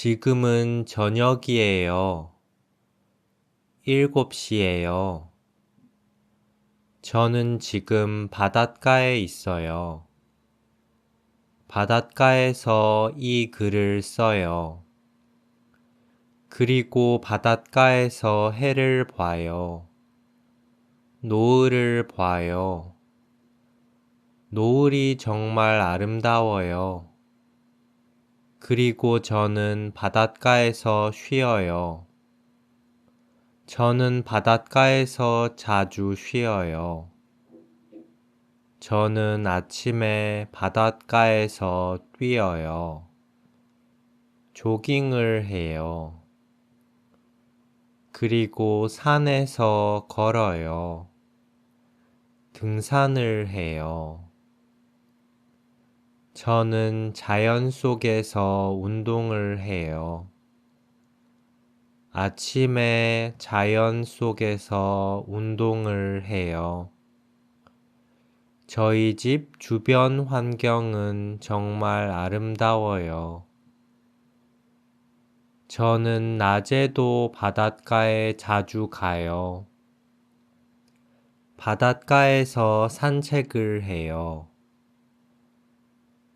지금은 저녁이에요. 7시예요. 저는 지금 바닷가에 있어요. 바닷가에서 이 글을 써요. 그리고 바닷가에서 해를 봐요. 노을을 봐요. 노을이 정말 아름다워요. 그리고 저는 바닷가에서 쉬어요. 저는 바닷가에서 자주 쉬어요. 저는 아침에 바닷가에서 뛰어요. 조깅을 해요. 그리고 산에서 걸어요. 등산을 해요. 저는 자연 속에서 운동을 해요. 아침에 자연 속에서 운동을 해요. 저희 집 주변 환경은 정말 아름다워요. 저는 낮에도 바닷가에 자주 가요. 바닷가에서 산책을 해요.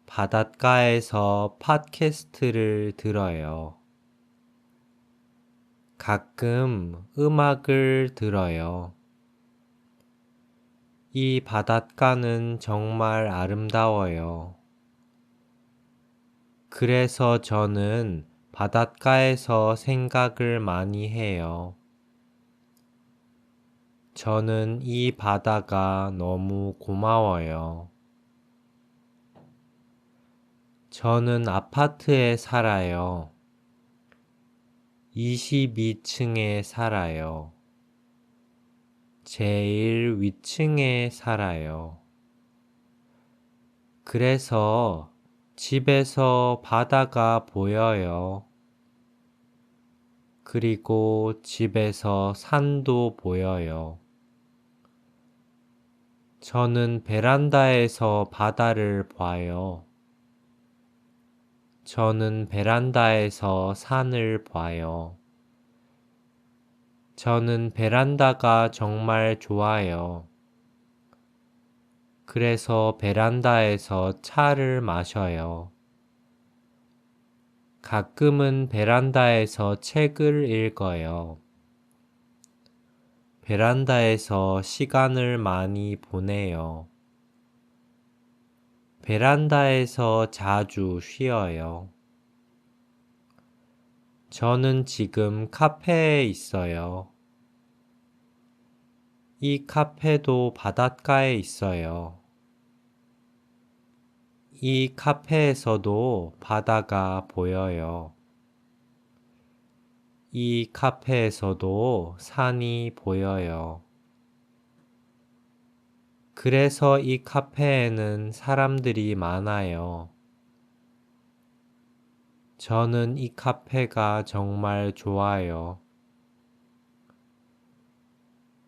바닷가에서 팟캐스트를 들어요. 가끔 음악을 들어요. 이 바닷가는 정말 아름다워요. 그래서 저는 바닷가에서 생각을 많이 해요. 저는 이 바다가 너무 고마워요. 저는 아파트에 살아요. 22층에 살아요. 제일 위층에 살아요. 그래서 집에서 바다가 보여요. 그리고 집에서 산도 보여요. 저는 베란다에서 바다를 봐요. 저는 베란다에서 산을 봐요. 저는 베란다가 정말 좋아요. 그래서 베란다에서 차를 마셔요. 가끔은 베란다에서 책을 읽어요. 베란다에서 시간을 많이 보내요. 베란다에서 자주 쉬어요. 저는 지금 카페에 있어요. 이 카페도 바닷가에 있어요. 이 카페에서도 바다가 보여요. 이 카페에서도 산이 보여요. 그래서 이 카페에는 사람들이 많아요. 저는 이 카페가 정말 좋아요.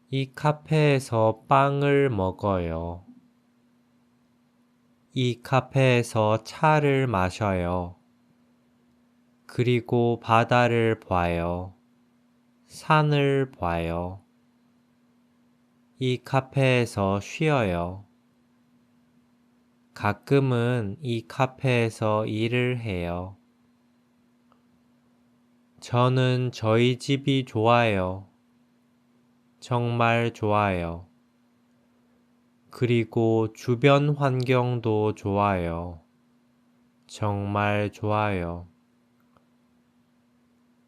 이 카페에서 빵을 먹어요. 이 카페에서 차를 마셔요. 그리고 바다를 봐요. 산을 봐요. 이 카페에서 쉬어요. 가끔은 이 카페에서 일을 해요. 저는 저희 집이 좋아요. 정말 좋아요. 그리고 주변 환경도 좋아요. 정말 좋아요.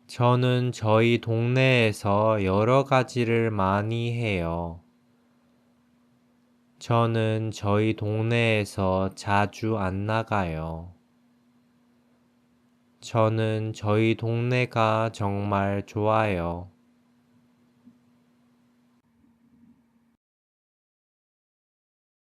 저는 저희 동네에서 여러 가지를 많이 해요. 저는 저희 동네에서 자주 안 나가요. 저는 저희 동네가 정말 좋아요.